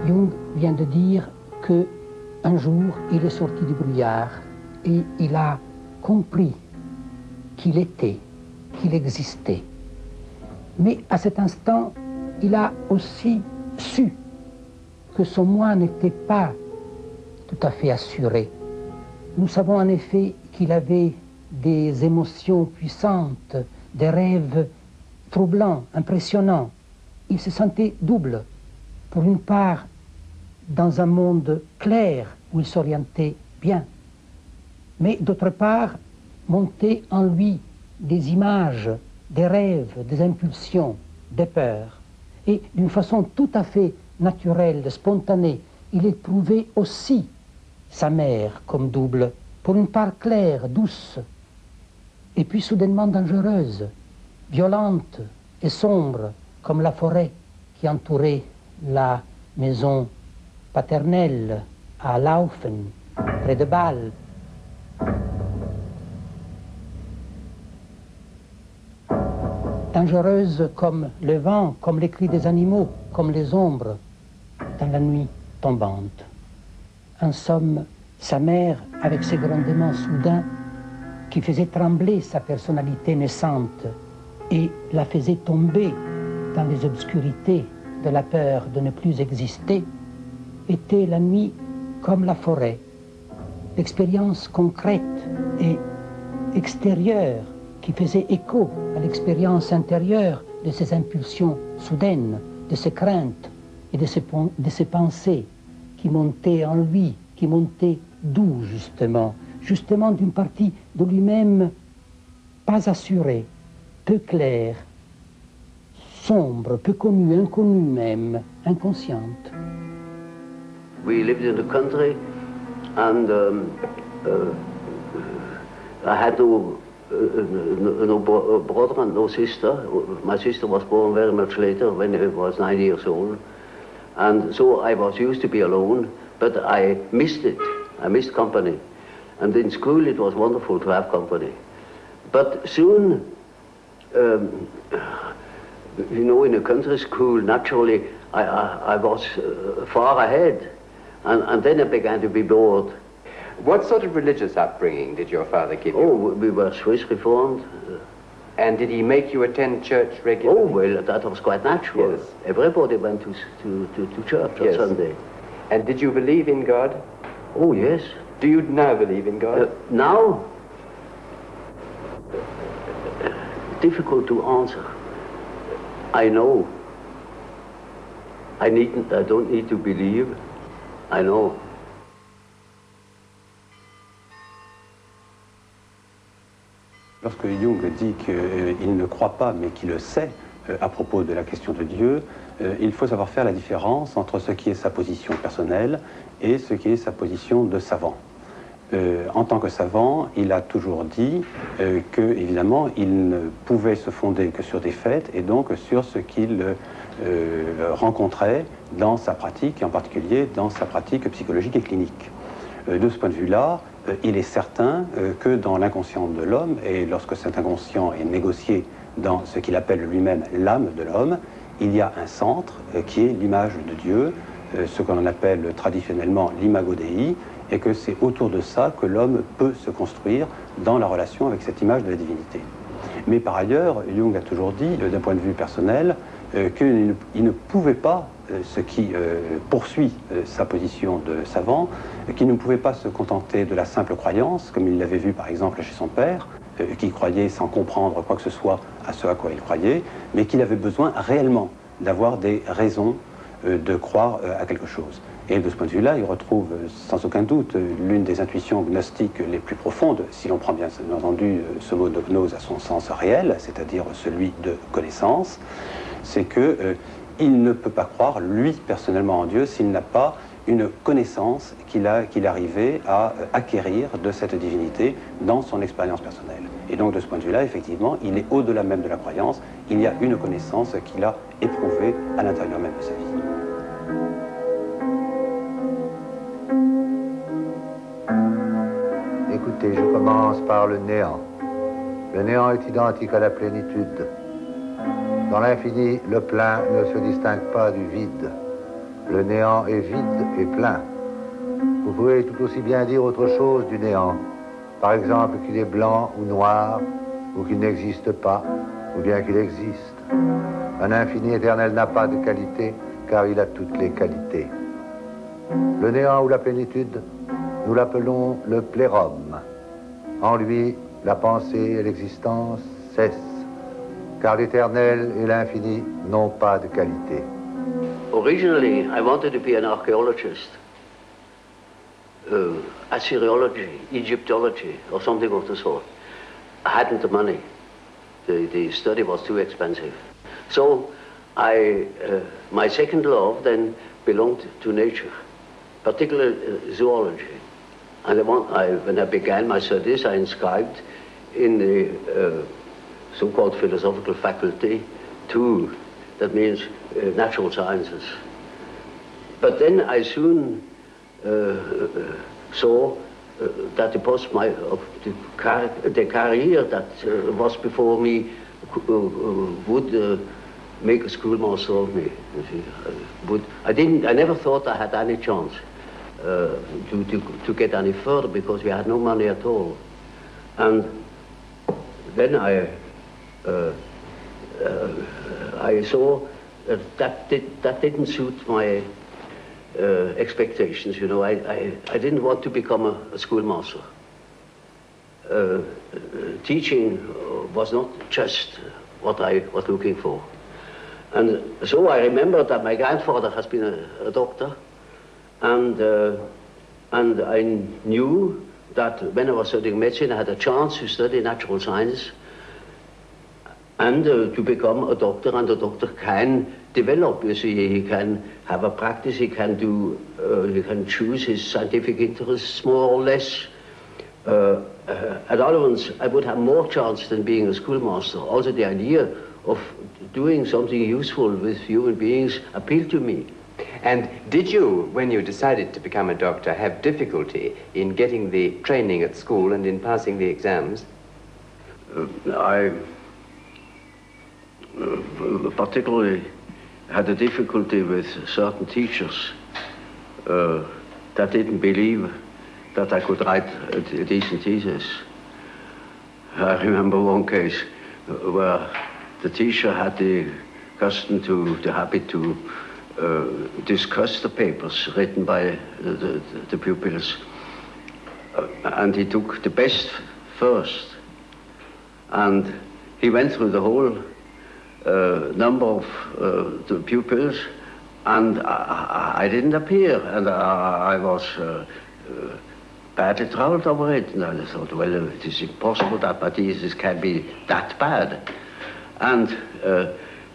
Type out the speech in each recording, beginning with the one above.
Jung vient de dire qu'un jour, il est sorti du brouillard et il a compris qu'il était, qu'il existait. Mais à cet instant, il a aussi su que son moi n'était pas tout à fait assuré. Nous savons en effet qu'il avait des émotions puissantes, des rêves troublants, impressionnants. Il se sentait double. Pour une part, dans un monde clair où il s'orientait bien, mais d'autre part, montaient en lui des images, des rêves, des impulsions, des peurs. Et d'une façon tout à fait naturelle, spontanée, il éprouvait aussi sa mère comme double, pour une part claire, douce, et puis soudainement dangereuse, violente et sombre, comme la forêt qui entourait la maison paternelle à Laufen, près de Bâle. Dangereuse comme le vent, comme les cris des animaux, comme les ombres dans la nuit tombante. En somme, sa mère, avec ses grondements soudains, qui faisaient trembler sa personnalité naissante et la faisaient tomber dans les obscurités de la peur de ne plus exister, était la nuit comme la forêt, l'expérience concrète et extérieure qui faisait écho à l'expérience intérieure de ses impulsions soudaines, de ses craintes et de ses pensées qui montaient en lui, qui montaient d'où justement d'une partie de lui-même pas assurée, peu claire, sombre, peu connue, inconnue même, inconsciente. We lived in the country and I had no brother and no sister. My sister was born very much later when I was 9 years old. And so I was used to be alone, but I missed it. I missed company. And in school it was wonderful to have company. But soon, you know, in a country school, naturally, I was far ahead. And then I began to be bored. What sort of religious upbringing did your father give you? Oh, we were Swiss Reformed. And did he make you attend church regularly? Oh, well, that was quite natural. Yes. Everybody went to church on Sunday. And did you believe in God? Oh, yes. Do you now believe in God? Now? Difficult to answer. I know. I don't need to believe. I know. Lorsque Jung dit qu'il ne croit pas mais qu'il le sait à propos de la question de Dieu, il faut savoir faire la différence entre ce qui est sa position personnelle et ce qui est sa position de savant. En tant que savant, il a toujours dit que, évidemment, il ne pouvait se fonder que sur des faits et donc sur ce qu'il rencontrait dans sa pratique, et en particulier dans sa pratique psychologique et clinique. De ce point de vue-là, il est certain que dans l'inconscient de l'homme, et lorsque cet inconscient est négocié dans ce qu'il appelle lui-même l'âme de l'homme, il y a un centre qui est l'image de Dieu, ce qu'on appelle traditionnellement l'imago Dei, et que c'est autour de ça que l'homme peut se construire dans la relation avec cette image de la divinité. Mais par ailleurs, Jung a toujours dit, d'un point de vue personnel, qu'il ne pouvait pas, ce qui poursuit sa position de savant, qu'il ne pouvait pas se contenter de la simple croyance, comme il l'avait vu par exemple chez son père, qui croyait sans comprendre quoi que ce soit à ce à quoi il croyait, mais qu'il avait besoin réellement d'avoir des raisons de croire à quelque chose. Et de ce point de vue-là, il retrouve sans aucun doute l'une des intuitions gnostiques les plus profondes, si l'on prend bien entendu ce mot de gnose à son sens réel, c'est-à-dire celui de connaissance, c'est qu'il ne peut pas croire, lui, personnellement en Dieu, s'il n'a pas une connaissance qu'il arrivait à acquérir de cette divinité dans son expérience personnelle. Et donc, de ce point de vue-là, effectivement, il est au-delà même de la croyance, il y a une connaissance qu'il a éprouvée à l'intérieur même de sa vie. Écoutez, je commence par le néant. Le néant est identique à la plénitude. Dans l'infini, le plein ne se distingue pas du vide. Le néant est vide et plein. Vous pouvez tout aussi bien dire autre chose du néant. Par exemple qu'il est blanc ou noir, ou qu'il n'existe pas, ou bien qu'il existe. Un infini éternel n'a pas de qualité, car il a toutes les qualités. Le néant ou la plénitude, nous l'appelons le plérum. En lui, la pensée et l'existence cessent, car l'éternel et l'infini n'ont pas de qualité. Originally, I wanted to be an archaeologist, Assyriology, Egyptology, or something of the sort. I hadn't the money. The study was too expensive. So my second love then belonged to nature, particularly zoology. And when I began my studies, I inscribed in the so-called philosophical faculty 2, that means natural sciences. But then I soon saw that the career that was before me would make a schoolmaster of me. I never thought I had any chance to get any further because we had no money at all. And then I saw that didn't suit my expectations. You know, I didn't want to become a schoolmaster. Teaching was not just what I was looking for. And so I remember that my grandfather has been a doctor, and I knew that when I was studying medicine, I had a chance to study natural science and to become a doctor, and a doctor can develop. You see, he can have a practice, he can choose his scientific interests more or less. At other ones, I would have more chance than being a schoolmaster. Also, the idea of doing something useful with human beings appealed to me. And did you, when you decided to become a doctor, have difficulty in getting the training at school and in passing the exams? I particularly had a difficulty with certain teachers that didn't believe that I could write a decent thesis. I remember one case where the teacher had the custom the habit to discuss the papers written by the pupils. And he took the best first. And he went through the whole number of the pupils, and I didn't appear, and I was badly troubled over it. And I thought, well, it is impossible that my thesis can be that bad. And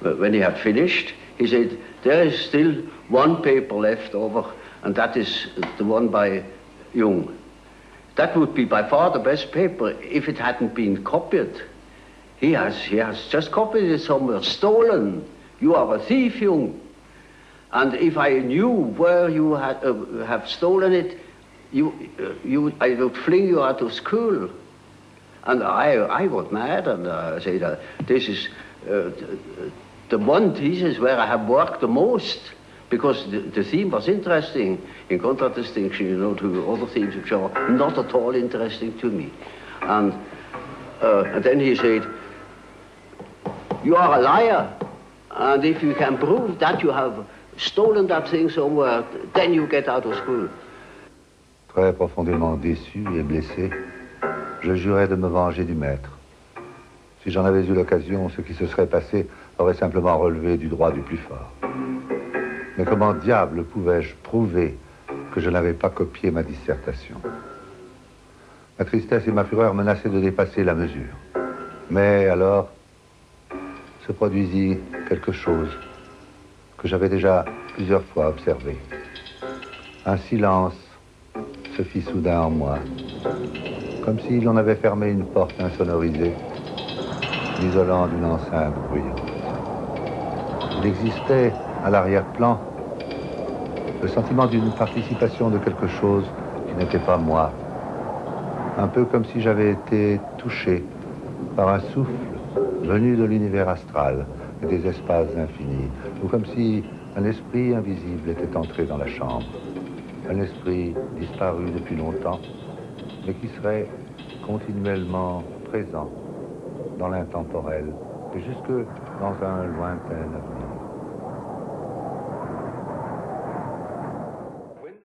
when he had finished, he said, there is still one paper left over, and that is the one by Jung. That would be by far the best paper if it hadn't been copied. He has just copied it somewhere, stolen. You are a thief, Jung. And if I knew where you have stolen it, I would fling you out of school. And I got mad, and I said, this is the one thesis where I have worked the most, because the theme was interesting, in contradistinction, you know, to other themes which are not at all interesting to me. And then he said, you are a liar, and if you can prove that you have stolen that thing somewhere, then you get out of school. Très profondément déçu et blessé, je jurais de me venger du maître. Si j'en avais eu l'occasion, ce qui se serait passé aurait simplement relevé du droit du plus fort. Mais comment diable pouvais-je prouver que je n'avais pas copié ma dissertation? Ma tristesse et ma fureur menaçaient de dépasser la mesure. Mais alors se produisit quelque chose que j'avais déjà plusieurs fois observé. Un silence se fit soudain en moi, comme si l'on avait fermé une porte insonorisée, l'isolant d'une enceinte bruyante. Il existait à l'arrière-plan le sentiment d'une participation de quelque chose qui n'était pas moi, un peu comme si j'avais été touché par un souffle venu de l'univers astral, et des espaces infinis, ou comme si un esprit invisible était entré dans la chambre. Un esprit disparu depuis longtemps, mais qui serait continuellement présent dans l'intemporel et jusque dans un lointain avenir.